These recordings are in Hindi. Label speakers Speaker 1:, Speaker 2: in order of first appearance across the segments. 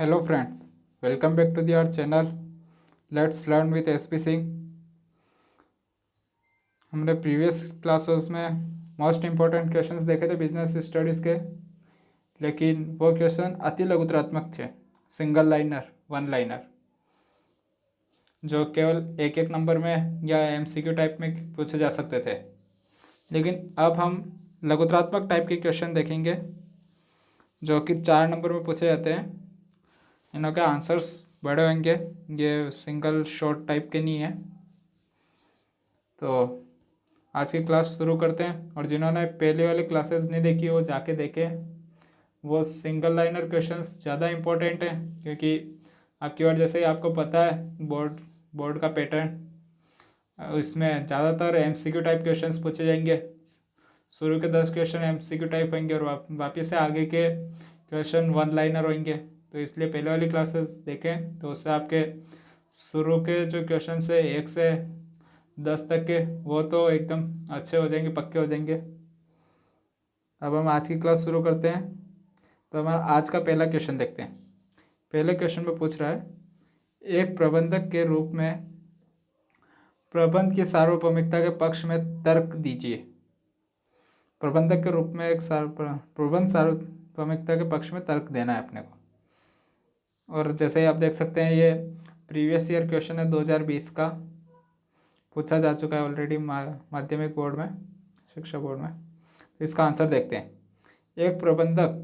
Speaker 1: Hello friends, welcome back to the our channel. Let's learn with SP Singh. हमने प्रीवियस क्लासेस में मोस्ट इम्पोर्टेंट क्वेश्चंस देखे थे बिजनेस स्टडीज़ के, लेकिन वो क्वेश्चन अति लघुत्रात्मक थे, सिंगल लाइनर, वन लाइनर, जो केवल एक एक नंबर में या एमसीक्यू टाइप में पूछे जा सकते थे। लेकिन अब हम लघुत्रात्मक टाइप के क्वेश्चन देखेंगे जो कि 4 नंबर में पूछे जाते हैं। इनों के आंसर्स बड़े होंगे, ये सिंगल शॉर्ट टाइप के नहीं है। तो आज की क्लास शुरू करते हैं, और जिन्होंने पहले वाली क्लासेस नहीं देखी वो जाके देखें। वो सिंगल लाइनर क्वेश्चंस ज़्यादा इम्पोर्टेंट हैं, क्योंकि आपकी बार जैसे ही आपको पता है बोर्ड का पैटर्न, इसमें ज़्यादातर एमसीक्यू टाइप क्वेश्चंस पूछे जाएंगे। शुरू के 10 क्वेश्चन एमसीक्यू टाइप होंगे और वापस से आगे के क्वेश्चन वन लाइनर होंगे। तो इसलिए पहले वाली क्लासेस देखें, तो उससे आपके शुरू के जो क्वेश्चन है 1 से 10 तक के, वो तो एकदम अच्छे हो जाएंगे, पक्के हो जाएंगे। अब हम आज की क्लास शुरू करते हैं। तो हमारा आज का पहला क्वेश्चन देखते हैं। पहले क्वेश्चन में पूछ रहा है, एक प्रबंधक के रूप में प्रबंध की सार्वभौमिकता के पक्ष में तर्क दीजिए। प्रबंधक के रूप में एक प्रबंध सार्वभौमिकता के पक्ष में तर्क देना है अपने को। और जैसे ही आप देख सकते हैं, ये प्रीवियस ईयर क्वेश्चन है, 2020 का पूछा जा चुका है ऑलरेडी माध्यमिक बोर्ड में, शिक्षा बोर्ड में। तो इसका आंसर देखते हैं। एक प्रबंधक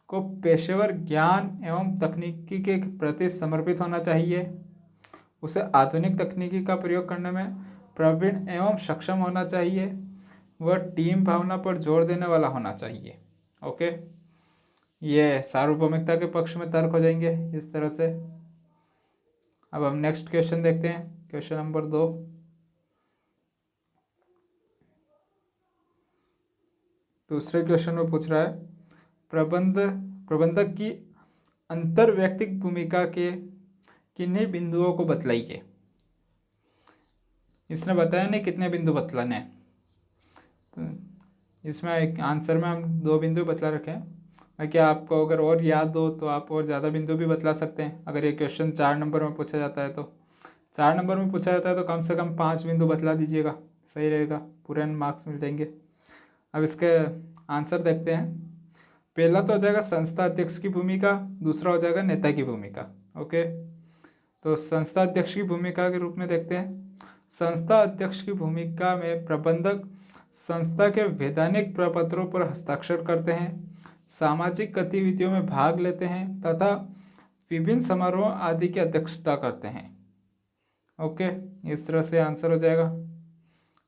Speaker 1: को पेशेवर ज्ञान एवं तकनीकी के प्रति समर्पित होना चाहिए। उसे आधुनिक तकनीकी का प्रयोग करने में प्रवीण एवं सक्षम होना चाहिए। वह टीम भावना पर जोर देने वाला होना चाहिए। ओके, ये सार्वभौमिकता के पक्ष में तर्क हो जाएंगे इस तरह से। अब हम नेक्स्ट क्वेश्चन देखते हैं, क्वेश्चन नंबर 2। दूसरे क्वेश्चन में पूछ रहा है, प्रबंधक की अंतर्वैयक्तिक भूमिका के किन्हीं बिंदुओं को बतलाइए। इसने बताया नहीं कितने बिंदु बतलाने हैं। तो इसमें एक आंसर में हम 2 बिंदु बतला रखे हैं। बाकी आपको अगर और याद हो तो आप और ज़्यादा बिंदु भी बतला सकते हैं। अगर ये क्वेश्चन 4 नंबर में पूछा जाता है तो 4 नंबर में पूछा जाता है तो कम से कम 5 बिंदु बतला दीजिएगा, सही रहेगा, पूरे मार्क्स मिल जाएंगे। अब इसके आंसर देखते हैं। पहला तो हो जाएगा संस्था अध्यक्ष की भूमिका, दूसरा हो जाएगा नेता की भूमिका। ओके, तो संस्था अध्यक्ष की भूमिका के रूप में देखते हैं। संस्था अध्यक्ष की भूमिका में प्रबंधक संस्था के वैधानिक प्रपत्रों पर हस्ताक्षर करते हैं, सामाजिक गतिविधियों में भाग लेते हैं तथा विभिन्न समारोह आदि की अध्यक्षता करते हैं। ओके, इस तरह से आंसर हो जाएगा।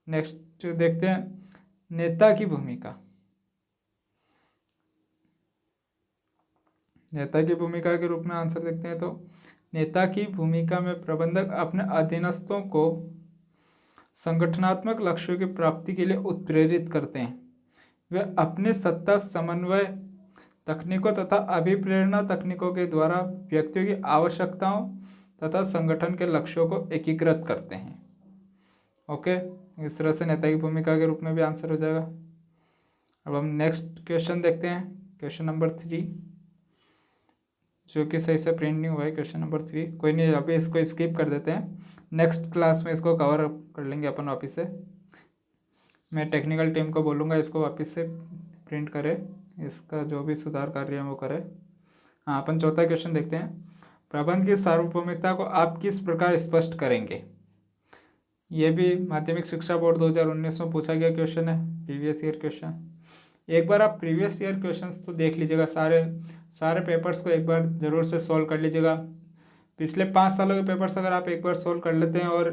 Speaker 1: नेक्स्ट देखते हैं, नेता की भूमिका। नेता की भूमिका के रूप में आंसर देखते हैं, तो नेता की भूमिका में प्रबंधक अपने अधीनस्थों को संगठनात्मक लक्ष्यों की प्राप्ति के लिए उत्प्रेरित करते हैं। वे अपने सत्ता समन्वय तकनीकों तथा अभिप्रेरणा तकनीकों के द्वारा व्यक्तियों की आवश्यकताओं तथा संगठन के लक्ष्यों को एकीकृत करते हैं। ओके, इस तरह से नेता की भूमिका के रूप में भी आंसर हो जाएगा। अब हम नेक्स्ट क्वेश्चन देखते हैं, क्वेश्चन नंबर 3, जो कि सही से प्रिंट नहीं हुआ है। क्वेश्चन नंबर 3 कोई नहीं, अभी इसको स्किप कर देते हैं, नेक्स्ट क्लास में इसको कवर अप कर लेंगे अपन वापस से। मैं टेक्निकल टीम को बोलूँगा इसको वापस से प्रिंट करे, इसका जो भी सुधार कार्य है वो करे। हाँ, अपन चौथा क्वेश्चन देखते हैं। प्रबंध की सार्वभौमिकता को आप किस प्रकार स्पष्ट करेंगे। ये भी माध्यमिक शिक्षा बोर्ड 2019 में पूछा गया क्वेश्चन है, प्रीवियस ईयर क्वेश्चन। एक बार आप प्रीवियस ईयर क्वेश्चंस तो देख लीजिएगा, सारे पेपर्स को एक बार ज़रूर से सॉल्व कर लीजिएगा। पिछले 5 सालों के पेपर्स अगर आप एक बार सॉल्व कर लेते हैं और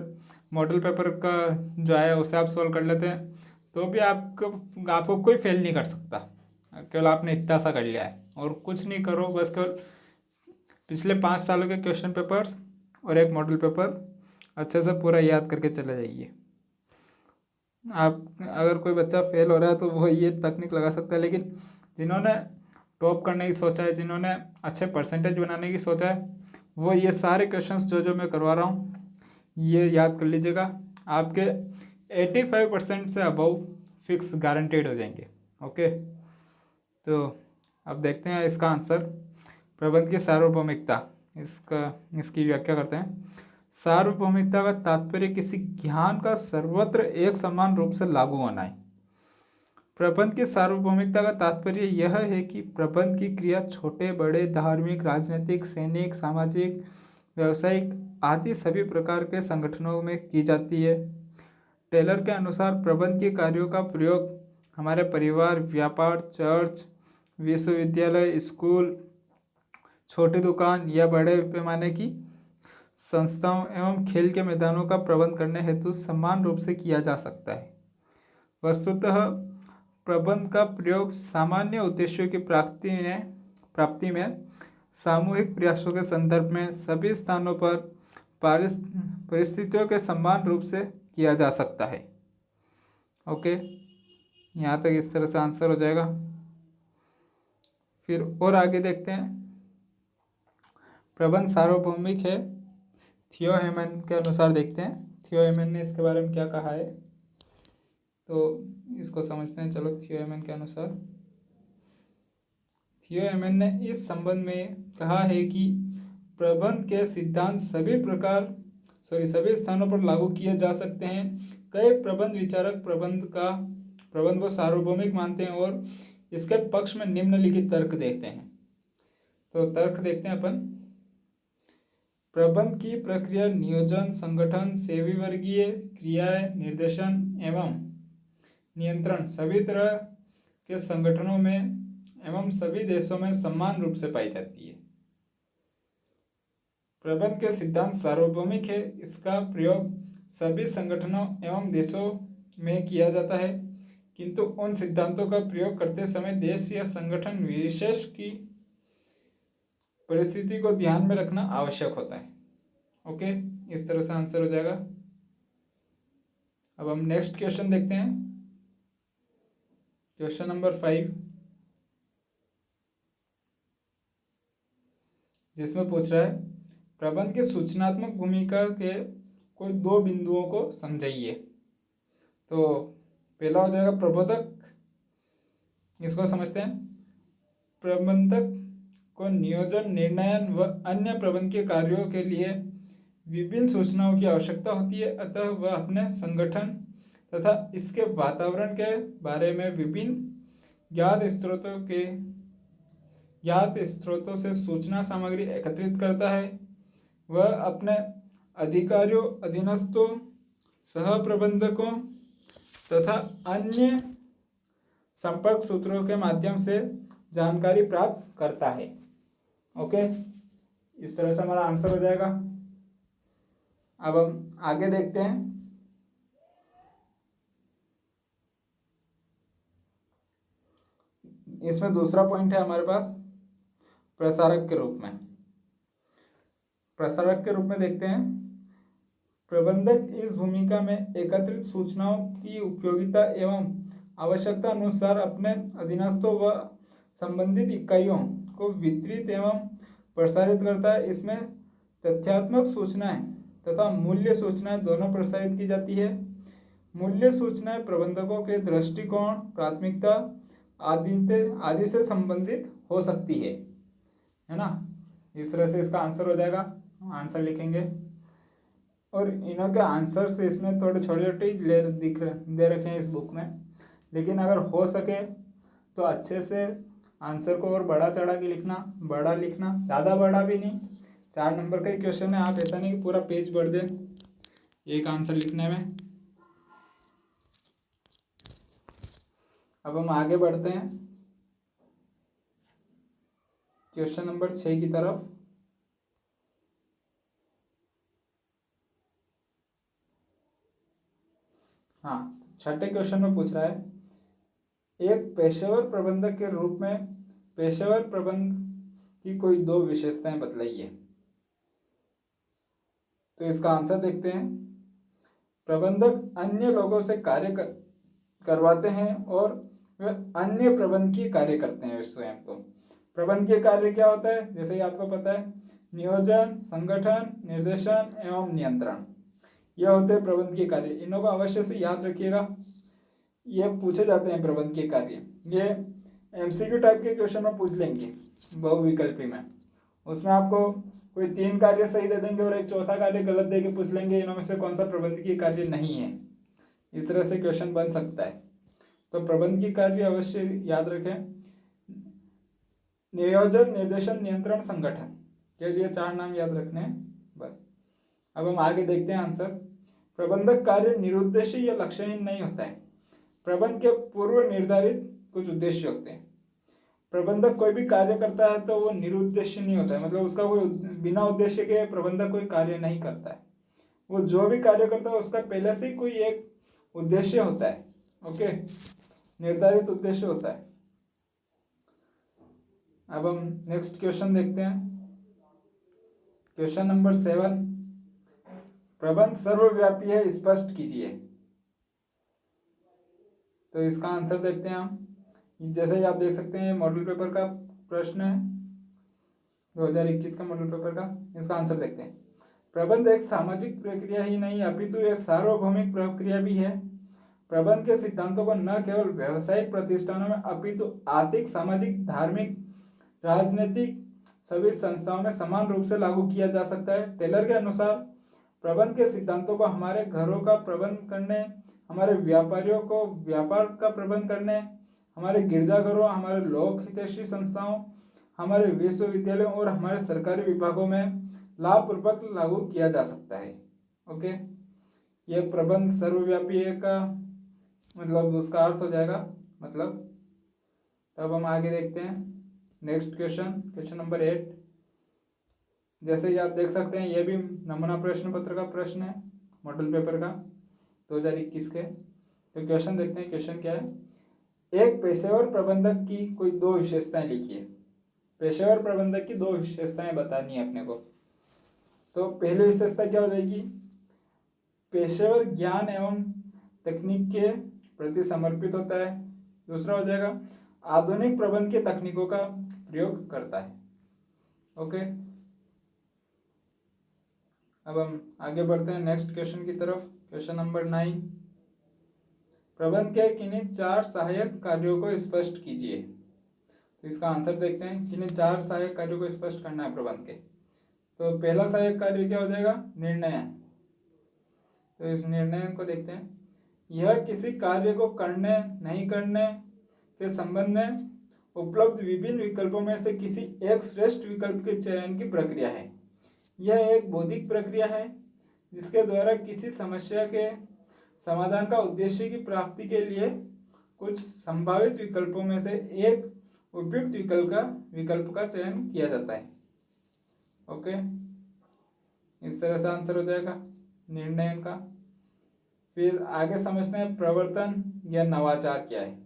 Speaker 1: मॉडल पेपर का जो आया उसे आप सॉल्व कर लेते हैं, तो भी आपको कोई फेल नहीं कर सकता। केवल आपने इतना सा कर लिया है, और कुछ नहीं करो, बस केवल पिछले 5 सालों के क्वेश्चन पेपर्स और एक मॉडल पेपर अच्छे से पूरा याद करके चले जाइए। आप अगर कोई बच्चा फेल हो रहा है तो वो ये तकनीक लगा सकता है, लेकिन जिन्होंने टॉप करने की सोचा है, जिन्होंने अच्छे परसेंटेज बनाने की सोचा है, वो ये सारे क्वेश्चंस जो मैं करवा रहा हूँ ये याद कर लीजिएगा। आपके 85% से अबव फिक्स गारंटेड हो जाएंगे। ओके, तो अब देखते हैं इसका आंसर। प्रबंध की सार्वभौमिकता, इसकी व्याख्या करते हैं। सार्वभौमिकता का तात्पर्य किसी ज्ञान का सर्वत्र एक समान रूप से लागू होना है। प्रबंध की सार्वभौमिकता का तात्पर्य यह है कि प्रबंध की क्रिया छोटे बड़े धार्मिक, राजनीतिक, सैनिक, सामाजिक, व्यावसायिक आदि सभी प्रकार के संगठनों में की जाती है। टेलर के अनुसार प्रबंध के कार्यों का प्रयोग हमारे परिवार, व्यापार, चर्च, विश्वविद्यालय, स्कूल, छोटी दुकान या बड़े पैमाने की संस्थाओं एवं खेल के मैदानों का प्रबंध करने हेतु समान रूप से किया जा सकता है। वस्तुतः प्रबंध का प्रयोग सामान्य उद्देश्यों की प्राप्ति में सामूहिक प्रयासों के संदर्भ में सभी स्थानों पर परिस्थितियों के समान रूप से किया जा सकता है। ओके, यहाँ तक इस तरह से आंसर हो जाएगा। फिर और आगे देखते हैं। प्रबंध सार्वभौमिक है, थियो हेमन के अनुसार देखते हैं थियो हेमन ने इसके बारे में क्या कहा है, तो इसको समझते हैं। चलो, थियो हेमन के अनुसार, थियो हेमन ने इस संबंध में कहा है कि प्रबंध के सिद्धांत सभी स्थानों पर लागू किए जा सकते हैं। कई प्रबंध विचारक प्रबंध को सार्वभौमिक मानते हैं और इसके पक्ष में निम्नलिखित तर्क देते हैं। तो तर्क देखते हैं अपन। प्रबंध की प्रक्रिया नियोजन, संगठन, सेवी वर्गीय क्रियाएं, निर्देशन एवं नियंत्रण सभी तरह के संगठनों में एवं सभी देशों में समान रूप से पाई जाती है। प्रबंध के सिद्धांत सार्वभौमिक है, इसका प्रयोग सभी संगठनों एवं देशों में किया जाता है, किंतु उन सिद्धांतों का प्रयोग करते समय देश या संगठन विशेष की परिस्थिति को ध्यान में रखना आवश्यक होता है। ओके, इस तरह से आंसर हो जाएगा। अब हम नेक्स्ट क्वेश्चन देखते हैं, क्वेश्चन नंबर 5, जिसमें पूछ रहा है प्रबंध की सूचनात्मक भूमिका के कोई 2 बिंदुओं को समझाइए। तो पहला हो जाएगा प्रबोधक, इसको समझते हैं। प्रबंधक को नियोजन, निर्णयन व अन्य प्रबंध के कार्यों के लिए विभिन्न सूचनाओं की आवश्यकता होती है, अतः वह अपने संगठन तथा इसके वातावरण के बारे में विभिन्न ज्ञात स्रोतों से सूचना सामग्री एकत्रित करता है। वह अपने अधिकारियों, अधीनस्थों, सह प्रबंधकों तथा अन्य संपर्क सूत्रों के माध्यम से जानकारी प्राप्त करता है। ओके, इस तरह से हमारा आंसर हो जाएगा। अब हम आगे देखते हैं। इसमें दूसरा पॉइंट है हमारे पास प्रसारक के रूप में। प्रसारक के रूप में देखते हैं, प्रबंधक इस भूमिका में एकत्रित सूचनाओं की उपयोगिता एवं आवश्यकता अनुसार अपने अधीनस्थों व संबंधित इकाइयों को वितरित एवं प्रसारित करता है। इसमें तथ्यात्मक सूचनाएं तथा मूल्य सूचनाएं दोनों प्रसारित की जाती है। मूल्य सूचनाएं प्रबंधकों के दृष्टिकोण, प्राथमिकता आदि से संबंधित हो सकती है ना। इस तरह से इसका आंसर हो जाएगा, आंसर लिखेंगे। और इन्हों के आंसर्स इसमें थोड़े छोटे दे रखे हैं इस बुक में, लेकिन अगर हो सके तो अच्छे से आंसर को और बड़ा चढ़ा के लिखना, बड़ा लिखना, ज़्यादा बड़ा भी नहीं। 4 नंबर का ही क्वेश्चन है, आप ऐसा नहीं कि पूरा पेज भर दें एक आंसर लिखने में। अब हम आगे बढ़ते हैं क्वेश्चन नंबर 6 की तरफ। हाँ, छठे क्वेश्चन में पूछ रहा है एक पेशेवर प्रबंधक के रूप में पेशेवर प्रबंध की कोई 2 विशेषताएं बतलाइए। तो इसका आंसर देखते हैं। प्रबंधक अन्य लोगों से कार्य करवाते हैं और वे अन्य प्रबंधकीय कार्य करते हैं स्वयं। तो प्रबंधकीय कार्य क्या होता है, जैसे कि आपको पता है, नियोजन, संगठन, निर्देशन एवं नियंत्रण, ये होते हैं प्रबंधकीय कार्य। इन्हों को अवश्य से याद रखिएगा, ये पूछे जाते हैं प्रबंधकीय कार्य। ये MCQ टाइप के क्वेश्चन में पूछ लेंगे बहुविकल्पी में। उसमें आपको कोई 3 कार्य सही दे देंगे और एक चौथा कार्य गलत दे के पूछ लेंगे इनमें से कौन सा प्रबंधकीय कार्य नहीं है। इस तरह से क्वेश्चन बन सकता है। तो प्रबंधकीय कार्य अवश्य याद रखें। नियोजन, निर्देशन, नियंत्रण, संगठन के लिए 4 नाम याद रखने हैं बस। अब हम आगे देखते हैं आंसर। प्रबंधक कार्य निरुद्देश्य या लक्ष्यहीन नहीं होता है। प्रबंध के पूर्व निर्धारित कुछ उद्देश्य होते हैं। प्रबंधक कोई भी कार्य करता है तो वो निरुद्देश्य नहीं होता है, मतलब उसका कोई बिना उद्देश्य के प्रबंधक कोई कार्य नहीं करता है। वो जो भी कार्य करता है उसका पहले से ही कोई एक उद्देश्य होता है। ओके, निर्धारित उद्देश्य होता है। अब हम नेक्स्ट क्वेश्चन देखते हैं। क्वेश्चन नंबर 7, प्रबंध सर्वव्यापी है, स्पष्ट कीजिए। तो इसका आंसर देखते हैं हम। जैसे ही आप देख सकते हैं मॉडल पेपर का प्रश्न है 2021 का मॉडल पेपर का। इसका आंसर देखते हैं। प्रबंध एक सामाजिक प्रक्रिया ही नहीं अपितु एक सार्वभौमिक प्रक्रिया भी है। प्रबंध के सिद्धांतों को न केवल व्यावसायिक प्रतिष्ठानों में अपितु आर्थिक, सामाजिक, धार्मिक, राजनीतिक सभी संस्थाओं में समान रूप से लागू किया जा सकता है। टेलर के अनुसार प्रबंध के सिद्धांतों को हमारे घरों का प्रबंध करने, हमारे व्यापारियों को व्यापार का प्रबंध करने, हमारे गिरजाघरों, हमारे लोक हितैषी संस्थाओं, हमारे विश्वविद्यालयों और हमारे सरकारी विभागों में लाभपूर्वक लागू किया जा सकता है। ओके, यह प्रबंध सर्वव्यापी है का मतलब उसका अर्थ हो जाएगा मतलब। तब हम आगे देखते हैं नेक्स्ट क्वेश्चन, क्वेश्चन नंबर 8। जैसे ही आप देख सकते हैं यह भी नमूना प्रश्न पत्र का प्रश्न है मॉडल पेपर का 2021 के। तो क्वेश्चन देखते हैं, क्वेश्चन क्या है। एक पेशेवर प्रबंधक की कोई 2 विशेषताएं लिखिए। पेशेवर प्रबंधक की 2 विशेषताएं बतानी है अपने को। तो पहली विशेषता क्या हो जाएगी, पेशेवर ज्ञान एवं तकनीक के प्रति समर्पित होता है। दूसरा हो जाएगा आधुनिक प्रबंध के तकनीकों का प्रयोग करता है। ओके, अब हम आगे बढ़ते हैं नेक्स्ट क्वेश्चन की तरफ। क्वेश्चन नंबर 9, प्रबंध के किन्हीं 4 सहायक कार्यों को स्पष्ट कीजिए। तो इसका आंसर देखते हैं। किन्हीं 4 सहायक कार्यों को स्पष्ट करना है प्रबंध के। तो पहला सहायक कार्य क्या हो जाएगा, निर्णय। तो इस निर्णय को देखते हैं। यह किसी कार्य को करने नहीं करने के संबंध में उपलब्ध विभिन्न विकल्पों में से किसी एक श्रेष्ठ विकल्प के चयन की प्रक्रिया है। यह एक बौद्धिक प्रक्रिया है जिसके द्वारा किसी समस्या के समाधान का उद्देश्य की प्राप्ति के लिए कुछ संभावित विकल्पों में से एक उपयुक्त विकल्प का चयन किया जाता है। ओके, इस तरह से आंसर हो जाएगा निर्णय का। फिर आगे समझते हैं प्रवर्तन या नवाचार क्या है।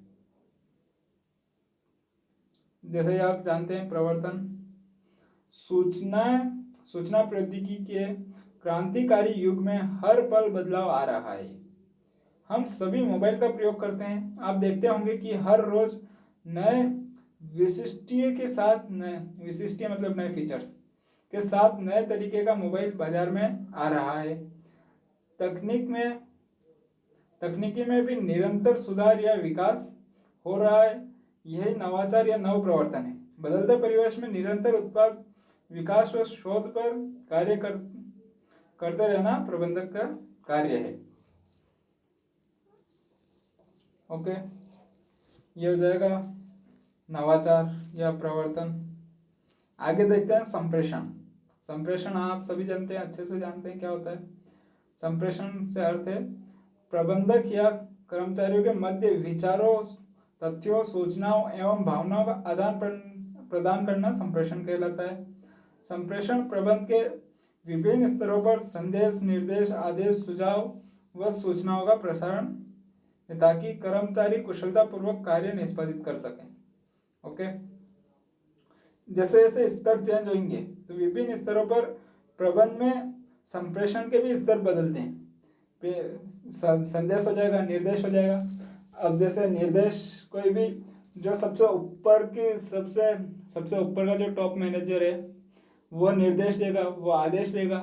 Speaker 1: जैसे आप जानते हैं प्रवर्तन सूचना प्रौद्योगिकी के क्रांतिकारी युग में हर पल बदलाव आ रहा है। हम सभी मोबाइल का प्रयोग करते हैं। आप देखते होंगे कि हर रोज नए विशिष्टीय के साथ विशिष्टीय मतलब नए फीचर्स के साथ नए तरीके का मोबाइल बाजार में आ रहा है। तकनीकी में भी निरंतर सुधार या विकास हो रहा है। यही नवाचार या नव प्रवर्तन है। बदलते परिवेश में निरंतर उत्पाद विकास और शोध पर कार्य करते रहना प्रबंधक का कार्य है। ओके, ये हो जाएगा नवाचार या प्रवर्तन। आगे देखते हैं संप्रेषण। संप्रेषण आप सभी जानते हैं, अच्छे से जानते हैं क्या होता है। संप्रेषण से अर्थ है प्रबंधक या कर्मचारियों के मध्य विचारों, तथ्यों, सूचनाओं एवं भावनाओं का आदान प्रदान करना संप्रेषण कहलाता है। संप्रेषण प्रबंध के विभिन्न स्तरों पर संदेश, निर्देश, आदेश, सुझाव व सूचनाओं का प्रसारण ताकि कर्मचारी कुशलतापूर्वक कार्य निष्पादित कर सकें। ओके, जैसे जैसे स्तर चेंज होंगे तो विभिन्न स्तरों पर प्रबंध में संप्रेषण के भी स्तर बदलते हैं। संदेश हो जाएगा, निर्देश हो जाएगा। अब जैसे निर्देश कोई भी जो सबसे ऊपर का जो टॉप मैनेजर है वो निर्देश देगा, वो आदेश देगा,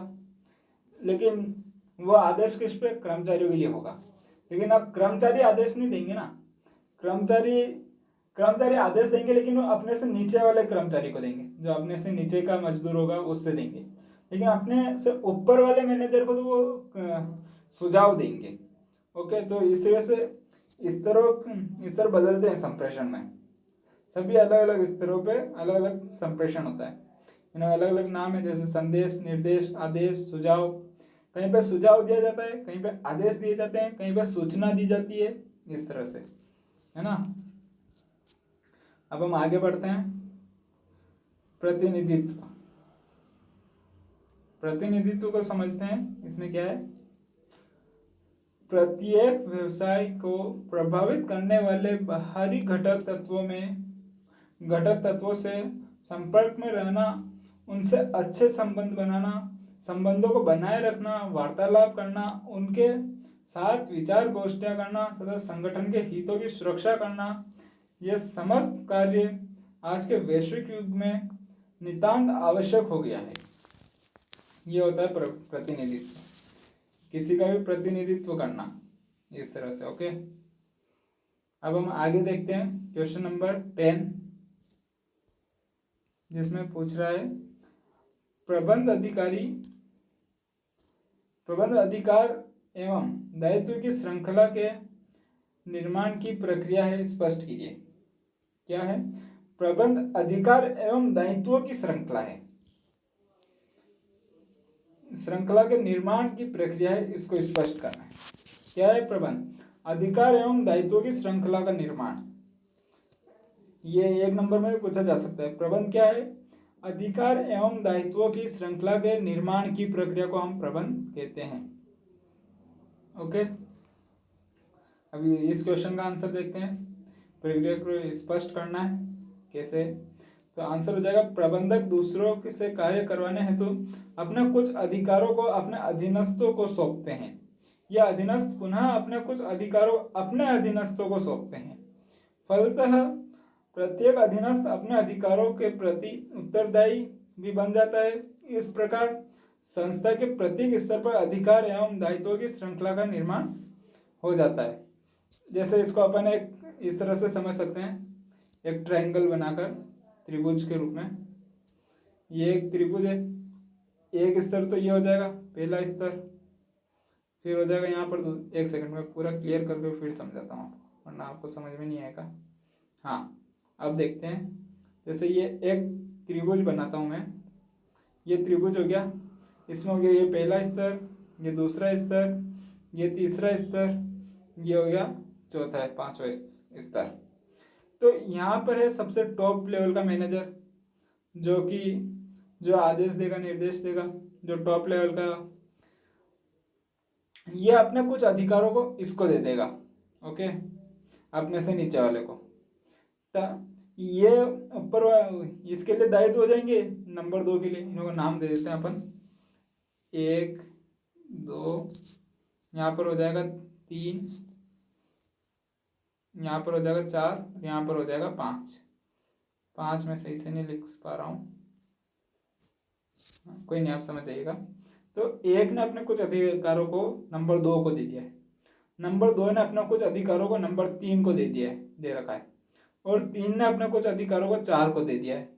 Speaker 1: लेकिन वो आदेश किस पे, कर्मचारियों के लिए होगा। लेकिन अब कर्मचारी आदेश नहीं देंगे ना, कर्मचारी कर्मचारी आदेश देंगे लेकिन वो अपने से नीचे वाले कर्मचारी को देंगे, जो अपने से नीचे का मजदूर होगा उससे देंगे, लेकिन अपने से ऊपर वाले मैनेजर को तो वो सुझाव देंगे। ओके, तो इस तरह से स्तर बदलते हैं संप्रेषण में, सभी अलग अलग स्तरों पे अलग अलग संप्रेषण होता है। इनमें अलग अलग नाम है, जैसे संदेश, निर्देश, आदेश, सुझाव। कहीं पे सुझाव दिया जाता है, कहीं पे आदेश दिए जाते हैं, कहीं पे सूचना दी जाती है, इस तरह से, है ना। अब हम आगे बढ़ते हैं। प्रतिनिधित्व, प्रतिनिधित्व को समझते हैं। इसमें क्या है, प्रत्येक व्यवसाय को प्रभावित करने वाले बाहरी घटक तत्वों से संपर्क में रहना, उनसे अच्छे संबंध बनाना, संबंधों को बनाए रखना, वार्तालाप करना, उनके साथ विचार गोष्ठियां करना तथा संगठन के हितों की सुरक्षा करना, ये समस्त कार्य आज के वैश्विक युग में नितांत आवश्यक हो गया है। ये होता है प्रतिनिधित्व, किसी का भी प्रतिनिधित्व करना, इस तरह से। ओके, अब हम आगे देखते हैं क्वेश्चन नंबर 10, जिसमें पूछ रहा है प्रबंध अधिकार एवं दायित्व की श्रृंखला के निर्माण की प्रक्रिया है, स्पष्ट कीजिए। क्या है, प्रबंध अधिकार एवं दायित्वों की श्रृंखला है, श्रृंखला के निर्माण की प्रक्रिया है, इसको स्पष्ट करना है। क्या है, प्रबंध अधिकार एवं दायित्वों की श्रृंखला का निर्माण। ये 1 नंबर में भी पूछा जा सकता है। प्रबंध क्या है, अधिकार एवं दायित्वों की श्रृंखला के निर्माण की प्रक्रिया को हम प्रबंध कहते हैं। ओके, अभी इस क्वेश्चन का आंसर देखते हैं। प्रक्रिया को स्पष्ट करना है कैसे, तो आंसर हो जाएगा प्रबंधक दूसरों से कार्य करवाने हेतु अपने कुछ अधिकारों को अपने अधीनस्थों को सौंपते हैं, या अधीनस्थ पुनः अपने कुछ अधिकारों अपने अधीनस्थों को सौंपते हैं। फलतः प्रत्येक अधीनस्थ अपने अधिकारों के प्रति उत्तरदायी भी बन जाता है। इस प्रकार संस्था के प्रत्येक स्तर पर अधिकार एवं दायित्वों की श्रृंखला का निर्माण हो जाता है। जैसे इसको अपन एक इस तरह से समझ सकते हैं, एक ट्रायंगल बनाकर त्रिभुज के रूप में। ये एक त्रिभुज है, एक स्तर तो ये हो जाएगा पहला स्तर, फिर हो जाएगा यहाँ पर 1 सेकंड में पूरा क्लियर करके फिर समझाता हूँ आपको, वरना आपको समझ में नहीं आएगा। हाँ, अब देखते हैं। जैसे ये एक त्रिभुज बनाता हूँ मैं, ये त्रिभुज हो गया, इसमें हो गया ये पहला स्तर, ये दूसरा स्तर, ये तीसरा स्तर, ये हो गया चौथा है 5वां स्तर। तो यहाँ पर है सबसे टॉप लेवल का मैनेजर, जो आदेश देगा, निर्देश देगा, जो टॉप लेवल का, ये अपने कुछ अधिकारों को इसको दे देगा। ओके, अपने से नीचे वाले को। ये ऊपर इसके लिए दायित्व हो जाएंगे नंबर 2 के लिए, इन्हों को नाम दे देते हैं अपन 1 2, यहाँ पर हो जाएगा 3, यहाँ पर हो जाएगा 4, यहाँ पर हो जाएगा 5 में सही से नहीं लिख पा रहा हूँ, कोई नहीं, आप समझ जाइएगा। तो 1 ने अपने कुछ अधिकारों को नंबर 2 को दे दिया है, नंबर 2 ने अपने कुछ अधिकारों को नंबर 3 को दे रखा है, और 3 ने अपने कुछ अधिकारों को 4 को दे दिया है।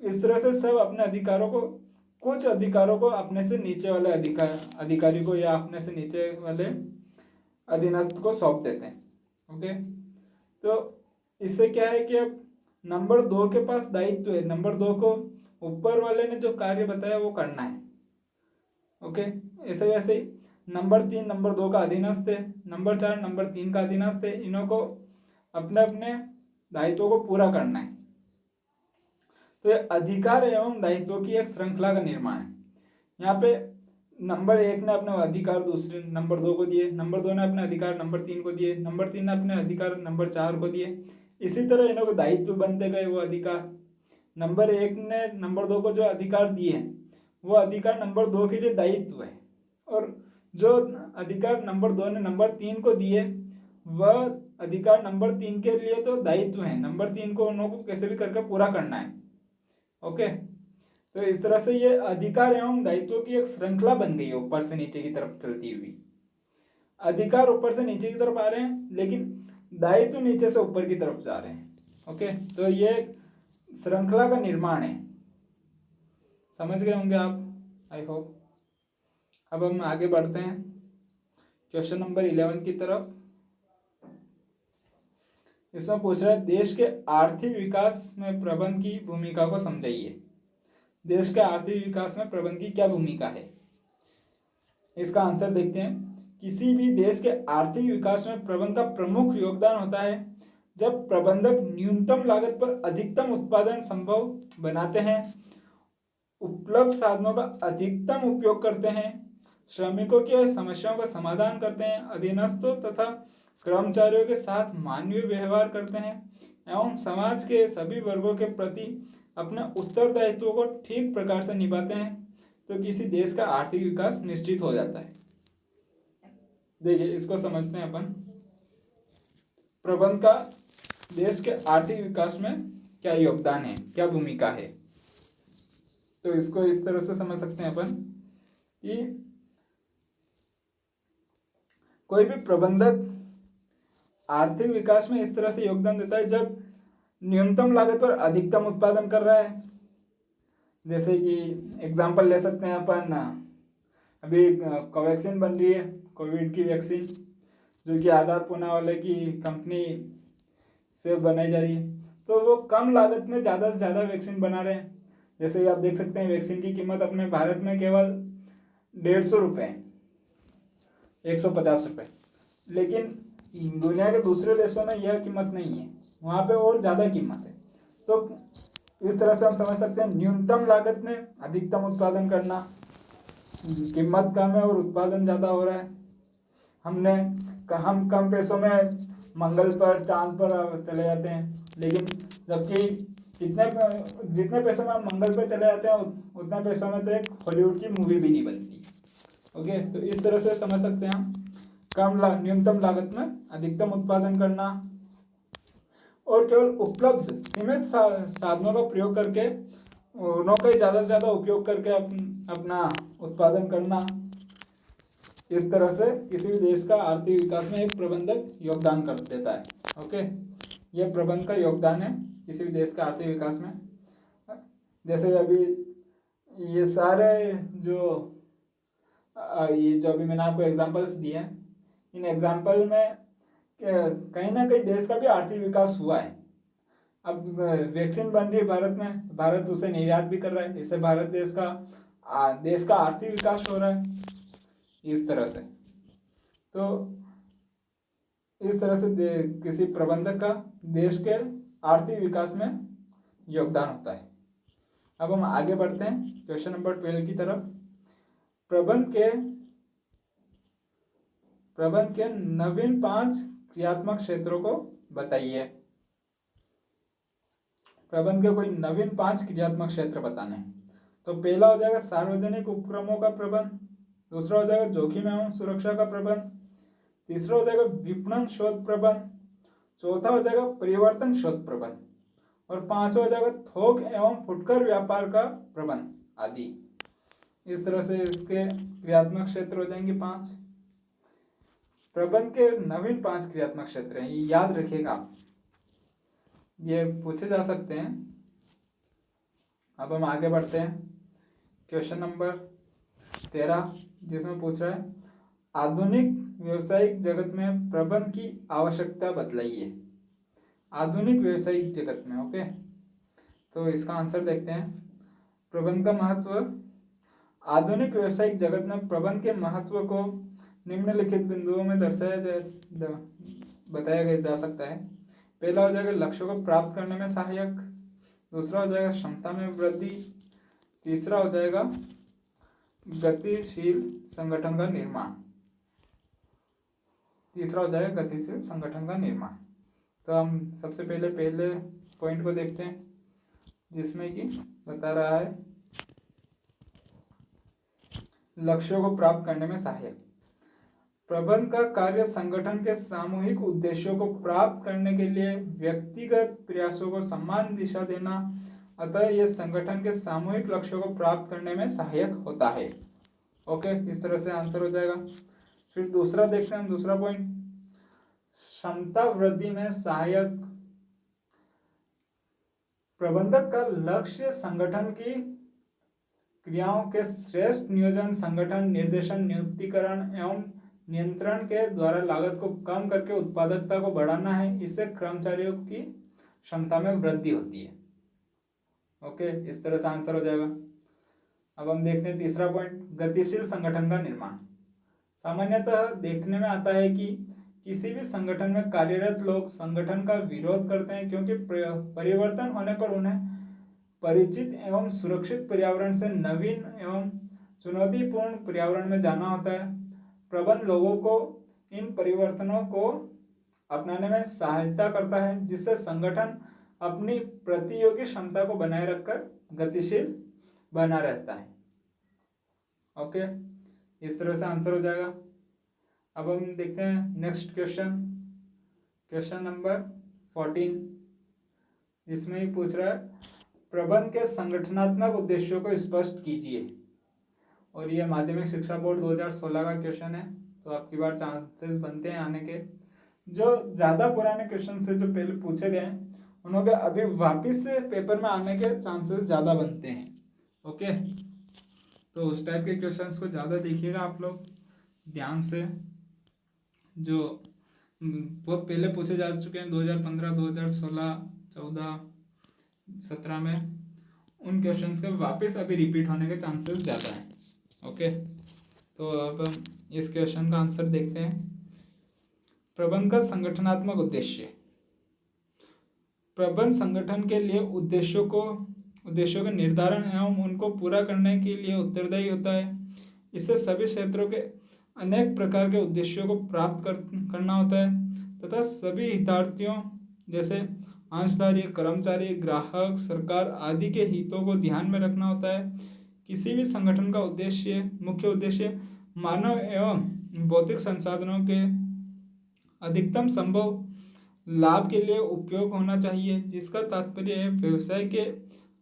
Speaker 1: इस तरह से सब अपने कुछ अधिकारों को अपने से नीचे वाले अधिकारी को या अपने से नीचे वाले अधीनस्थ को सौंप देते हैं। ओके, तो इससे क्या है कि अब नंबर 2 के पास दायित्व है, नंबर 2 को ऊपर वाले ने जो कार्य बताया वो करना है। ओके, ऐसे जैसे नंबर 3 नंबर 2 का अधीनस्थ है, नंबर 4 नंबर 3 का अधीनस्थ है, इन्हों को अपने अपने दायित्वों को पूरा करना है। तो ये अधिकार एवं दायित्वों की एक श्रृंखला का निर्माण है। यहाँ पे नंबर 1 ने अपने अधिकार दूसरे नंबर 2 को दिए, नंबर 2 ने अपने अधिकार नंबर 3 को दिए, नंबर 3 ने अपने अधिकार नंबर 4 को दिए। इसी तरह इन्हों को दायित्व बनते गए वो अधिकार। नंबर 1 ने नंबर 2 को जो अधिकार दिए वो अधिकार नंबर 2 के लिए दायित्व है, और जो अधिकार नंबर 2 ने नंबर 3 को दिए वह अधिकार नंबर 3 के लिए तो दायित्व है, नंबर 3 को उन लोगों को कैसे भी करके पूरा करना है। ओके, तो इस तरह से ये अधिकार एवं दायित्वों की एक श्रृंखला बन गई है, ऊपर से नीचे की तरफ चलती हुई। अधिकार ऊपर से नीचे की तरफ आ रहे हैं, लेकिन दायित्व नीचे से ऊपर की तरफ जा रहे हैं। ओके, तो ये श्रृंखला का निर्माण है, समझ गए होंगे आप, आई होप। अब हम आगे बढ़ते हैं क्वेश्चन नंबर 11 की तरफ। इसमें पूछ रहा है देश के आर्थिक विकास में प्रबंध की भूमिका को समझाइए। देश के आर्थिक विकास में प्रबंध की क्या भूमिका है, इसका आंसर देखते हैं। किसी भी देश के आर्थिक विकास में प्रबंध का प्रमुख योगदान होता है। जब प्रबंधक न्यूनतम लागत पर अधिकतम उत्पादन संभव बनाते हैं, उपलब्ध साधनों का अधिकतम उपयोग करते हैं, श्रमिकों की समस्याओं का समाधान करते हैं, अधीनस्थों तथा कर्मचारियों के साथ मानवीय व्यवहार करते हैं एवं समाज के सभी वर्गों के प्रति अपने उत्तरदायित्वों को ठीक प्रकार से निभाते हैं, तो किसी देश का आर्थिक विकास निश्चित हो जाता है। देखिए, इसको समझते हैं अपन, प्रबंध का देश के आर्थिक विकास में क्या योगदान है, क्या भूमिका है। तो इसको इस तरह से समझ सकते हैं अपन कि कोई भी प्रबंधक आर्थिक विकास में इस तरह से योगदान देता है जब न्यूनतम लागत पर अधिकतम उत्पादन कर रहा है। जैसे कि एग्जांपल ले सकते हैं अपन, अभी कोवैक्सीन बन रही है, कोविड की वैक्सीन, जो कि आधार पूनावाला की कंपनी से बनाई जा रही है। तो वो कम लागत में ज़्यादा से ज़्यादा वैक्सीन बना रहे हैं। जैसे कि आप देख सकते हैं वैक्सीन की कीमत अपने भारत में केवल 150 रुपये, 150 रुपये, लेकिन दुनिया के दूसरे देशों में यह कीमत नहीं है, वहाँ पे और ज़्यादा कीमत है। तो इस तरह से हम समझ सकते हैं न्यूनतम लागत में अधिकतम उत्पादन करना, कीमत कम है और उत्पादन ज़्यादा हो रहा है। हम कम पैसों में मंगल पर, चांद पर चले जाते हैं, लेकिन जबकि जितने पैसों में हम मंगल पर चले जाते हैं उतने पैसों में तो एक हॉलीवुड की मूवी भी नहीं बनती। ओके, तो इस तरह से समझ सकते हैं हम न्यूनतम लागत में अधिकतम उत्पादन करना और केवल उपलब्ध सीमित साधनों का प्रयोग करके उनका ज़्यादा से ज़्यादा उपयोग करके अपना उत्पादन करना। इस तरह से किसी भी देश का आर्थिक विकास में एक प्रबंधक योगदान कर देता है। ओके, यह प्रबंध का योगदान है किसी भी देश का आर्थिक विकास में। जैसे अभी ये सारे ये जो अभी मैंने आपको एग्जांपल्स दिए हैं, इन एग्जांपल में कहीं ना कहीं देश का भी आर्थिक विकास हुआ है। अब वैक्सीन बन रही है भारत में, भारत उसे निर्यात भी कर रहा है, इससे भारत देश का आर्थिक विकास हो रहा है इस तरह से। तो इस तरह से किसी प्रबंधक का देश के आर्थिक विकास में योगदान होता है। अब हम आगे बढ़ते हैं क्वेश्चन नंबर 12 की तरफ। प्रबंध के नवीन 5 क्रियात्मक क्षेत्रों को बताइए। प्रबंध के कोई नवीन 5 क्रियात्मक क्षेत्र बताने हैं। तो पहला हो जाएगा सार्वजनिक उपक्रमों का प्रबंध, दूसरा हो जाएगा जोखिम एवं सुरक्षा का प्रबंध, तीसरा हो जाएगा विपणन शोध प्रबंध, चौथा हो जाएगा परिवर्तन शोध प्रबंध और पांचवा हो जाएगा थोक एवं फुटकर व्यापार का प्रबंध आदि। इस तरह से इसके क्रियात्मक क्षेत्र हो जाएंगे 5। प्रबंध के नवीन 5 क्रियात्मक क्षेत्र हैं, ये याद रखिएगा आप, ये पूछे जा सकते हैं। अब हम आगे बढ़ते हैं क्वेश्चन नंबर 13, जिसमें पूछ रहा है आधुनिक व्यवसायिक जगत में प्रबंध की आवश्यकता बतलाइए। आधुनिक व्यवसायिक जगत में, ओके, तो इसका आंसर देखते हैं। प्रबंध का महत्व। आधुनिक व्यवसायिक जगत में प्रबंध के महत्व को निम्नलिखित बिंदुओं में बताया जा सकता है। पहला हो जाएगा लक्ष्यों को प्राप्त करने में सहायक, दूसरा हो जाएगा क्षमता में वृद्धि, तीसरा हो जाएगा गतिशील संगठन का निर्माण, तो हम सबसे पहले पॉइंट को देखते हैं, जिसमें कि बता रहा है लक्ष्यों को प्राप्त करने में सहायक। प्रबंध का कार्य संगठन के सामूहिक उद्देश्यों को प्राप्त करने के लिए व्यक्तिगत प्रयासों को समान दिशा देना, अतः यह संगठन के सामूहिक लक्ष्यों को प्राप्त करने में सहायक होता है। ओके, इस तरह से आंसर हो जाएगा। फिर दूसरा देखते हैं हम, दूसरा पॉइंट, क्षमता वृद्धि में सहायक प्रबंधक का लक्ष्य संगठन की क्रियाओं के श्रेष्ठ नियोजन, संगठन, निर्देशन, नियुक्तिकरण एवं नियंत्रण के द्वारा लागत को कम करके उत्पादकता को बढ़ाना है। इससे कर्मचारियों की क्षमता में वृद्धि होती है। ओके, इस तरह से आंसर हो जाएगा। अब हम देखते हैं तीसरा पॉइंट, गतिशील संगठन का निर्माण। सामान्यतः देखने में आता है कि किसी भी संगठन में कार्यरत लोग संगठन का विरोध करते हैं, क्योंकि परिवर्तन होने पर उन्हें परिचित एवं सुरक्षित पर्यावरण से नवीन एवं चुनौतीपूर्ण पर्यावरण में जाना होता है। प्रबंध लोगों को इन परिवर्तनों को अपनाने में सहायता करता है, जिससे संगठन अपनी प्रतियोगी क्षमता को बनाए रखकर गतिशील बना रहता है। ओके, इस तरह से आंसर हो जाएगा। अब हम देखते हैं नेक्स्ट क्वेश्चन, क्वेश्चन नंबर 14। इसमें ही पूछ रहा है, प्रबंध के संगठनात्मक उद्देश्यों को स्पष्ट कीजिए। और ये माध्यमिक शिक्षा बोर्ड 2016 का क्वेश्चन है, तो आपकी बार चांसेस बनते हैं आने के। जो ज़्यादा पुराने क्वेश्चन से जो पहले पूछे गए हैं उनके अभी वापस से पेपर में आने के चांसेस ज़्यादा बनते हैं। ओके, तो उस टाइप के क्वेश्चंस को ज़्यादा देखिएगा आप लोग ध्यान से, जो बहुत पहले पूछे जा चुके हैं 2015, 2016, 14, 17 में, उन क्वेश्चंस के वापस अभी रिपीट होने के चांसेस ज़्यादा हैं। ओके, तो अब हम इस क्वेश्चन का आंसर देखते हैं। प्रबंध का संगठनात्मक उद्देश्य। प्रबंध संगठन के लिए उद्देश्यों के निर्धारण एवं उनको पूरा करने के लिए उत्तरदायी होता है। इससे सभी क्षेत्रों के अनेक प्रकार के उद्देश्यों को प्राप्त करना होता है तथा सभी हितार्थियों जैसे अंशधारी, कर्मचारी, ग्राहक, सरकार आदि के हितों को ध्यान में रखना होता है। किसी भी संगठन का मुख्य उद्देश्य मानव एवं भौतिक संसाधनों के अधिकतम संभव लाभ के लिए उपयोग होना चाहिए, जिसका तात्पर्य है व्यवसाय के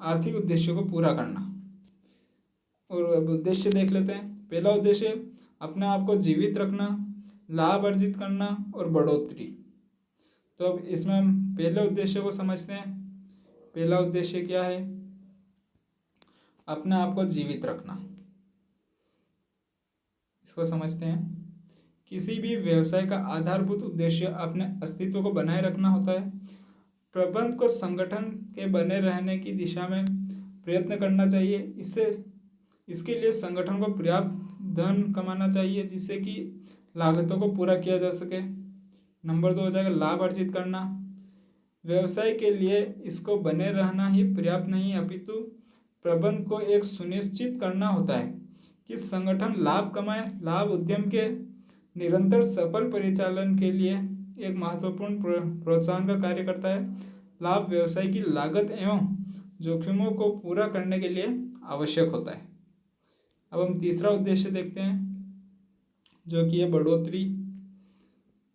Speaker 1: आर्थिक उद्देश्यों को पूरा करना। और अब उद्देश्य देख लेते हैं। पहला उद्देश्य अपने आप को जीवित रखना, लाभ अर्जित करना और बढ़ोतरी। तो अब इसमें हम पहले उद्देश्य को समझते हैं। पहला उद्देश्य क्या है? अपने आप को जीवित रखना। इसको समझते हैं। किसी भी व्यवसाय का आधारभूत उद्देश्य अपने अस्तित्व को बनाए रखना होता है। प्रबंध को संगठन के बने रहने की दिशा में प्रयत्न करना चाहिए। इसके लिए संगठन को पर्याप्त धन कमाना चाहिए, जिससे कि लागतों को पूरा किया जा सके। नंबर 2 हो जाएगा लाभ अर्जित करना। व्यवसाय के लिए इसको बने रहना ही पर्याप्त नहीं, अपितु प्रबंध को एक सुनिश्चित करना होता है कि संगठन लाभ कमाए। लाभ उद्यम के निरंतर सफल परिचालन के लिए एक महत्वपूर्ण प्रोत्साहन का कार्य करता है। लाभ व्यवसाय की लागत एवं जोखिमों को पूरा करने के लिए आवश्यक होता है। अब हम तीसरा उद्देश्य देखते हैं, जो कि है बढ़ोतरी।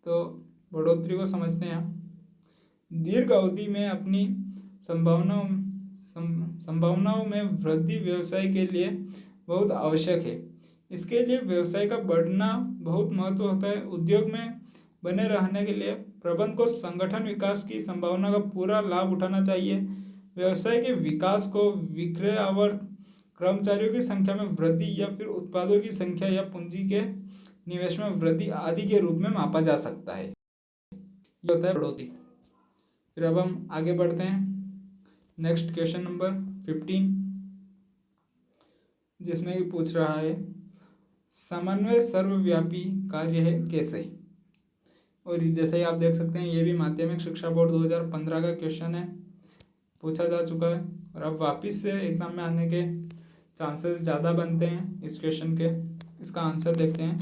Speaker 1: तो बढ़ोतरी को समझते हैं हम। दीर्घ अवधि में अपनी संभावनाओं में वृद्धि व्यवसाय के लिए बहुत आवश्यक है। इसके लिए व्यवसाय का बढ़ना बहुत महत्व होता है। उद्योग में बने रहने के लिए प्रबंध को संगठन विकास की संभावना का पूरा लाभ उठाना चाहिए। व्यवसाय के विकास को विक्रय आवर्त, कर्मचारियों की संख्या में वृद्धि या फिर उत्पादों की संख्या या पूंजी के निवेश में वृद्धि आदि के रूप में मापा जा सकता है। ये होता है बढ़ोतरी। फिर अब हम आगे बढ़ते हैं। नेक्स्ट क्वेश्चन नंबर 15, जिसमें ये पूछ रहा है समन्वय सर्वव्यापी कार्य है कैसे। और जैसे ही आप देख सकते हैं, ये भी माध्यमिक शिक्षा बोर्ड 2015 का क्वेश्चन है, पूछा जा चुका है और अब वापस से एग्जाम में आने के चांसेस ज़्यादा बनते हैं इस क्वेश्चन के। इसका आंसर देखते हैं।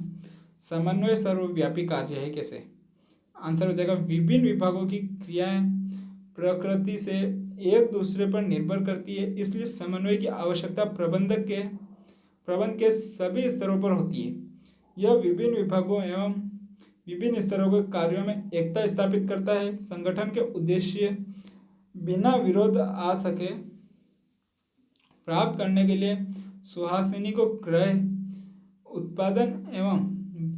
Speaker 1: समन्वय सर्वव्यापी कार्य है कैसे। आंसर हो जाएगा विभिन्न विभागों की क्रियाएं प्रकृति से एक दूसरे पर निर्भर करती है, इसलिए समन्वय की आवश्यकता प्रबंध के सभी स्तरों पर होती है। यह विभिन्न विभागों एवं विभिन्न स्तरों के कार्यों में एकता स्थापित करता है। संगठन के उद्देश्य बिना विरोध आ सके प्राप्त करने के लिए सुहासिनी को क्रय, उत्पादन एवं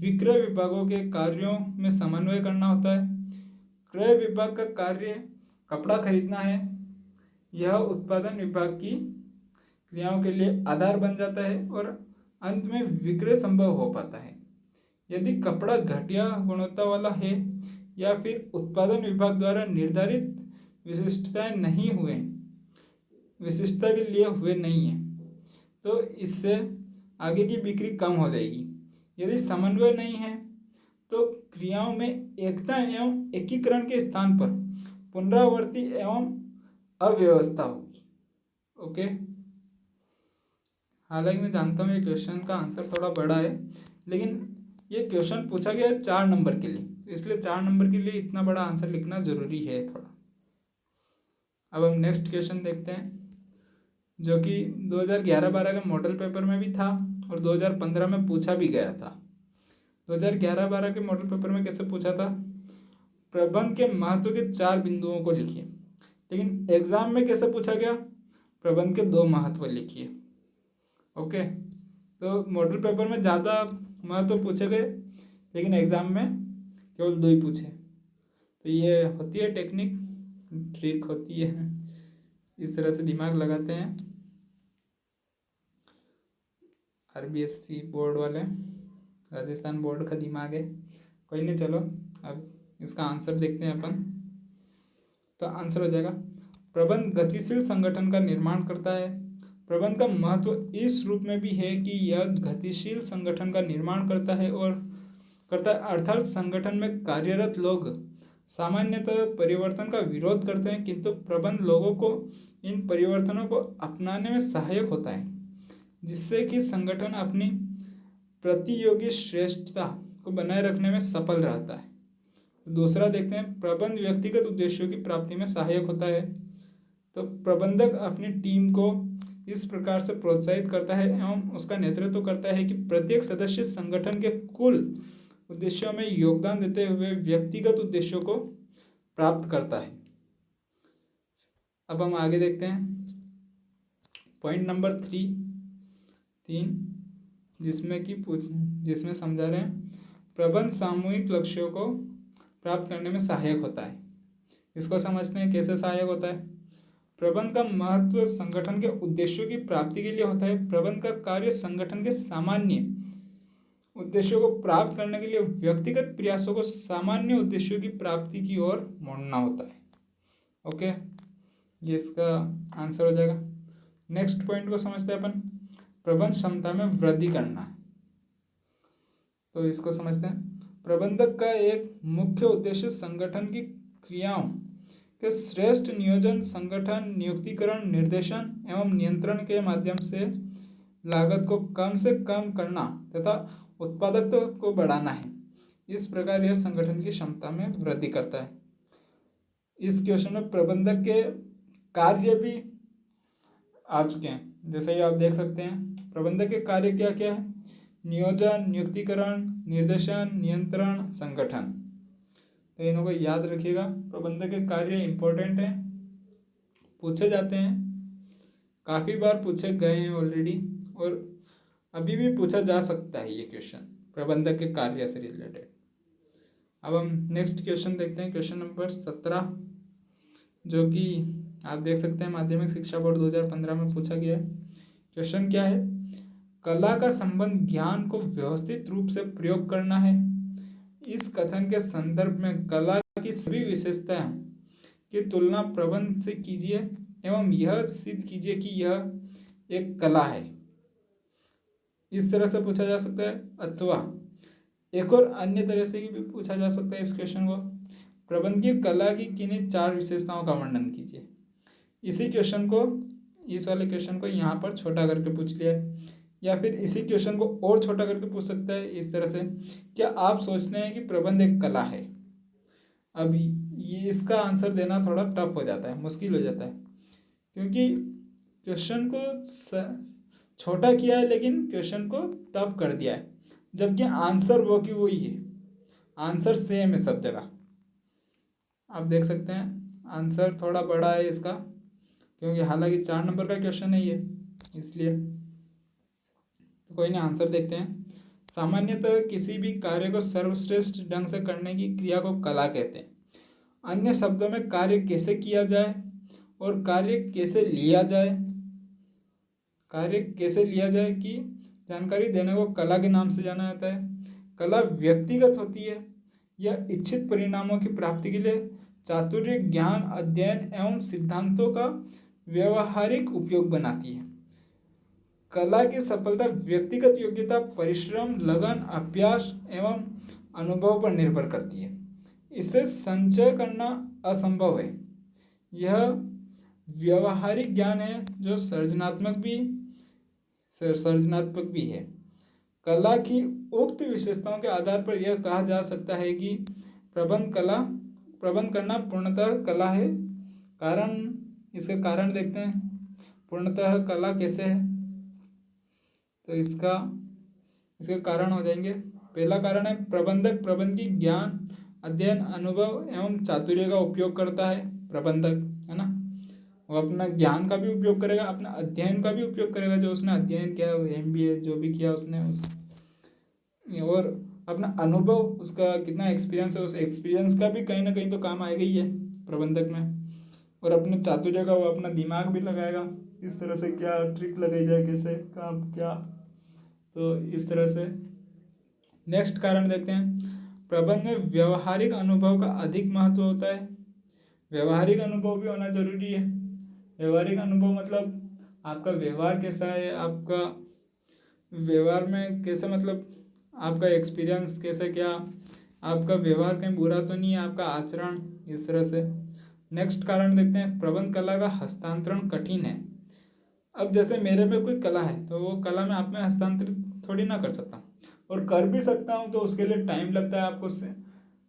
Speaker 1: विक्रय विभागों के कार्यों में समन्वय करना होता है। क्रय विभाग का कार्य कपड़ा खरीदना है, यह उत्पादन विभाग की क्रियाओं के लिए आधार बन जाता है और अंत में विक्रय संभव हो पाता है। यदि कपड़ा घटिया गुणवत्ता वाला है या फिर उत्पादन विभाग द्वारा निर्धारित विशिष्टताएं नहीं हुए विशिष्टता के लिए हुए नहीं है, तो इससे आगे की बिक्री कम हो जाएगी। यदि समन्वय नहीं है तो क्रियाओं में एकता एवं एकीकरण के स्थान पर पुनरावृत्ति एवं अव्यवस्था होगी। ओके, हालांकि मैं जानता हूँ ये क्वेश्चन का आंसर थोड़ा बड़ा है, लेकिन ये क्वेश्चन पूछा गया है 4 नंबर के लिए, इसलिए 4 नंबर के लिए इतना बड़ा आंसर लिखना जरूरी है थोड़ा। अब हम नेक्स्ट क्वेश्चन देखते हैं, जो कि 2011-12 के मॉडल पेपर में भी था और 2015 में पूछा भी गया था। 2011-12 के मॉडल पेपर में कैसे पूछा था, प्रबंध के महत्व के 4 बिंदुओं को लिखिए। लेकिन एग्जाम में कैसे पूछा गया, प्रबंध के 2 महत्व लिखिए। ओके, तो मॉडल पेपर में ज़्यादा महत्व पूछे गए, लेकिन एग्जाम में केवल 2 ही पूछे। तो ये होती है टेक्निक, ट्रिक होती है, इस तरह से दिमाग लगाते हैं आरबीएससी बोर्ड वाले, राजस्थान बोर्ड का दिमाग है। कोई नहीं, चलो अब इसका आंसर देखते हैं अपन। तो आंसर हो जाएगा, प्रबंध गतिशील संगठन का निर्माण करता है। प्रबंध का महत्व इस रूप में भी है कि यह गतिशील संगठन का निर्माण करता है अर्थात संगठन में कार्यरत लोग सामान्यतः परिवर्तन का विरोध करते हैं, किंतु प्रबंध लोगों को इन परिवर्तनों को अपनाने में सहायक होता है, जिससे कि संगठन अपनी प्रतियोगी श्रेष्ठता को बनाए रखने में सफल रहता है। दूसरा देखते हैं, प्रबंध व्यक्तिगत उद्देश्यों की प्राप्ति में सहायक होता है। तो प्रबंधक अपनी टीम को इस प्रकार से प्रोत्साहित करता है एवं उसका नेतृत्व करता है कि प्रत्येक सदस्य संगठन के कुल उद्देश्यों में योगदान देते हुए व्यक्तिगत उद्देश्यों को प्राप्त करता है। अब हम आगे देखते हैं पॉइंट नंबर 3, जिसमें समझा रहे हैं, प्रबंध सामूहिक लक्ष्यों को प्राप्त करने में सहायक होता है। इसको समझते हैं कैसे सहायक होता है। प्रबंध का महत्व संगठन के उद्देश्यों की प्राप्ति के लिए होता है। प्रबंध का कार्य संगठन के सामान्य उद्देश्यों को प्राप्त करने के लिए व्यक्तिगत प्रयासों को सामान्य उद्देश्यों की प्राप्ति की ओर मोड़ना होता है। ओके, ये इसका आंसर हो जाएगा। नेक्स्ट पॉइंट को समझते हैं अपन, प्रबंध क्षमता में वृद्धि करना। तो इसको समझते हैं, प्रबंधक का एक मुख्य उद्देश्य संगठन की क्रियाओं के श्रेष्ठ नियोजन, संगठन नियुक्तिकरण, निर्देशन एवं नियंत्रण के माध्यम से लागत को कम से कम करना तथा उत्पादकता को बढ़ाना है। इस प्रकार यह संगठन की क्षमता में वृद्धि करता है। इस क्वेश्चन में प्रबंधक के कार्य भी आ चुके हैं, जैसे ही आप देख सकते हैं। प्रबंधक के कार्य क्या क्या है, नियोजन, नियुक्तिकरण, निर्देशन, नियंत्रण, संगठन। तो इन्हों को याद रखिएगा, प्रबंधक के कार्य इंपॉर्टेंट है, पूछे जाते हैं, काफ़ी बार पूछे गए हैं ऑलरेडी और अभी भी पूछा जा सकता है ये क्वेश्चन प्रबंधक के कार्य से रिलेटेड। अब हम नेक्स्ट क्वेश्चन देखते हैं, क्वेश्चन नंबर 17, जो कि आप देख सकते हैं माध्यमिक शिक्षा बोर्ड 2015 में पूछा गया है। क्वेश्चन क्या है, कला का संबंध ज्ञान को व्यवस्थित रूप से प्रयोग करना है। इस कथन के संदर्भ में कला की सभी विशेषताएं की तुलना प्रबंध से कीजिए एवं यह सिद्ध कीजिए कि यह एक कला है। इस तरह से पूछा जा सकता है, अथवा एक और अन्य तरह से भी पूछा जा सकता है इस क्वेश्चन को, प्रबंधकीय कला की किन्हीं 4 विशेषताओं का वर्णन कीजिए। इसी क्वेश्चन को, इस वाले क्वेश्चन को यहाँ पर छोटा करके पूछ लिया है, या फिर इसी क्वेश्चन को और छोटा करके पूछ सकता है इस तरह से, क्या आप सोचते हैं कि प्रबंध एक कला है। अब ये इसका आंसर देना थोड़ा टफ हो जाता है, मुश्किल हो जाता है, क्योंकि क्वेश्चन को छोटा किया है लेकिन क्वेश्चन को टफ कर दिया है, जबकि आंसर वो की वही है, आंसर सेम है सब जगह। आप देख सकते हैं आंसर थोड़ा बड़ा है इसका, क्योंकि हालांकि 4 नंबर का क्वेश्चन है ये, इसलिए। तो कोई नहीं, आंसर देखते हैं। सामान्यतः किसी भी कार्य को सर्वश्रेष्ठ ढंग से करने की क्रिया को कला कहते हैं। अन्य शब्दों में कार्य कैसे किया जाए और कार्य कैसे लिया की जानकारी देने को कला के नाम से जाना जाता है। कला व्यक्तिगत होती है। यह इच्छित परिणामों की प्राप्ति के लिए चातुर्य, ज्ञान, अध्ययन एवं सिद्धांतों का व्यवहारिक उपयोग बनाती है। कला की सफलता व्यक्तिगत योग्यता, परिश्रम, लगन, अभ्यास एवं अनुभव पर निर्भर करती है। इसे संचय करना असंभव है। यह व्यवहारिक ज्ञान है जो सृजनात्मक भी है। कला की उक्त विशेषताओं के आधार पर यह कहा जा सकता है कि प्रबंध करना पूर्णतः कला है। इसके कारण देखते हैं, पूर्णतः कला कैसे है। तो इसके कारण हो जाएंगे। पहला कारण है प्रबंधक प्रबंध की ज्ञान, अध्ययन, अनुभव एवं चातुर्य का उपयोग करता है। प्रबंधक है ना, वो अपना ज्ञान का भी उपयोग करेगा, अपना अध्ययन का भी उपयोग करेगा, जो उसने अध्ययन किया, MBA जो भी किया उसने और अपना अनुभव, उसका कितना एक्सपीरियंस है, उस एक्सपीरियंस का भी कहीं ना कहीं तो काम आएगा ही है प्रबंधक में। और अपने चातुर्य का वो अपना दिमाग भी लगाएगा, इस तरह से क्या ट्रिक लगाई जाए, कैसे काम क्या। तो इस तरह से नेक्स्ट कारण देखते हैं, प्रबंध में व्यवहारिक अनुभव का अधिक महत्व होता है। व्यवहारिक अनुभव भी होना जरूरी है। व्यवहारिक अनुभव मतलब आपका व्यवहार कैसा है, आपका व्यवहार में कैसे, मतलब आपका एक्सपीरियंस कैसे, क्या आपका व्यवहार कहीं बुरा तो नहीं है, आपका आचरण, इस तरह से। नेक्स्ट कारण देखते हैं, प्रबंध कला का हस्तांतरण कठिन है। अब जैसे मेरे में कोई कला है तो वो कला मैं आप में हस्तांतरित थोड़ी ना कर सकता, और कर भी सकता हूँ तो उसके लिए टाइम लगता है।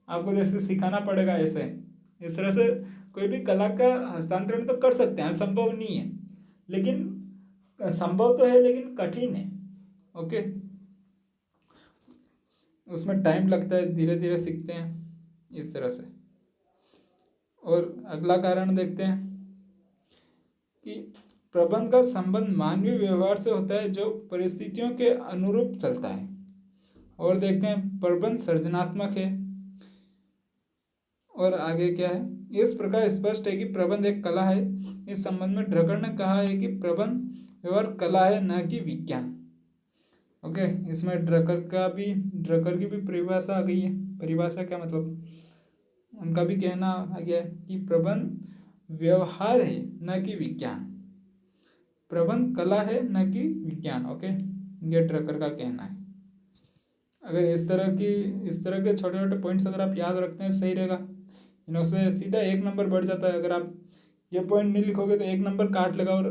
Speaker 1: आपको जैसे सिखाना पड़ेगा, ऐसे इस तरह से कोई भी कला का हस्तांतरण तो कर सकते हैं, संभव नहीं है, लेकिन संभव तो है लेकिन कठिन है। ओके, उसमें टाइम लगता है, धीरे धीरे सीखते हैं, इस तरह से। और अगला कारण देखते हैं कि प्रबंध का संबंध मानवीय व्यवहार से होता है जो परिस्थितियों के अनुरूप चलता है। और देखते हैं, प्रबंध सृजनात्मक है। और आगे क्या है, इस प्रकार स्पष्ट है कि प्रबंध एक कला है। इस संबंध में ड्रकर ने कहा है कि प्रबंध व्यवहार कला है, न कि विज्ञान। ओके, इसमें ड्रकर की भी परिभाषा आ गई है। परिभाषा क्या मतलब, उनका भी कहना आ गया है कि प्रबंध व्यवहार है न कि विज्ञान, प्रबंध कला है न कि विज्ञान। ओके, ये ड्रकर का कहना है। अगर इस तरह के छोटे छोटे पॉइंट्स अगर आप याद रखते हैं सही रहेगा, इनों से सीधा 1 नंबर बढ़ जाता है। अगर आप ये पॉइंट नहीं लिखोगे तो 1 नंबर काट लेगा, और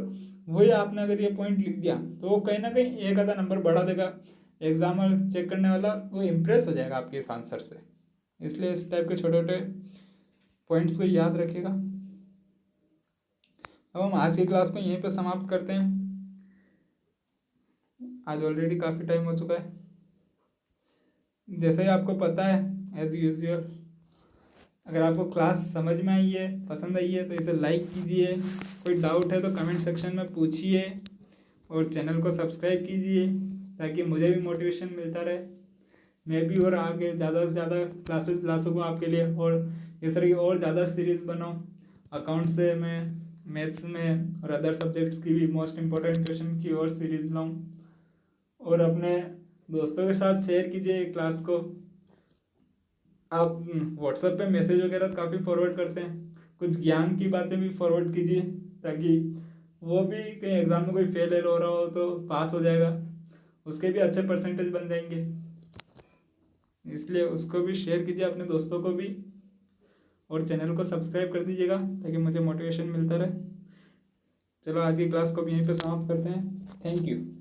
Speaker 1: वही आपने अगर ये पॉइंट लिख दिया तो वो कहीं ना कहीं 1 आधा नंबर बढ़ा देगा। एग्जामर चेक करने वाला वो इम्प्रेस हो जाएगा आपके इस आंसर से। इसलिए इस टाइप के छोटे छोटे पॉइंट्स को याद रखिएगा। अब हम आज की क्लास को यहीं पे समाप्त करते हैं। आज ऑलरेडी काफ़ी टाइम हो चुका है। जैसे ही आपको पता है, एज यूजुअल, अगर आपको क्लास समझ में आई है, पसंद आई है, तो इसे लाइक कीजिए। कोई डाउट है तो कमेंट सेक्शन में पूछिए, और चैनल को सब्सक्राइब कीजिए ताकि मुझे भी मोटिवेशन मिलता रहे, मैं भी और आगे ज़्यादा से ज़्यादा क्लासेस ला सकूँ आपके लिए, और इस तरह की और ज़्यादा सीरीज़ बनाऊँ। अकाउंट से मैं मैथ्स में और अदर सब्जेक्ट्स की भी मोस्ट इम्पोर्टेंट क्वेश्चन की और सीरीज़ लाऊँ, और अपने दोस्तों के साथ शेयर कीजिए क्लास को। आप व्हाट्सएप पे मैसेज वगैरह काफ़ी फॉरवर्ड करते हैं, कुछ ज्ञान की बातें भी फॉरवर्ड कीजिए ताकि वो भी कहीं एग्ज़ाम में कोई फेल हो रहा हो तो पास हो जाएगा, उसके भी अच्छे परसेंटेज बन जाएंगे। इसलिए उसको भी शेयर कीजिए अपने दोस्तों को भी, और चैनल को सब्सक्राइब कर दीजिएगा ताकि मुझे मोटिवेशन मिलता रहे। चलो आज की क्लास को भी यहीं पे समाप्त करते हैं। Thank you.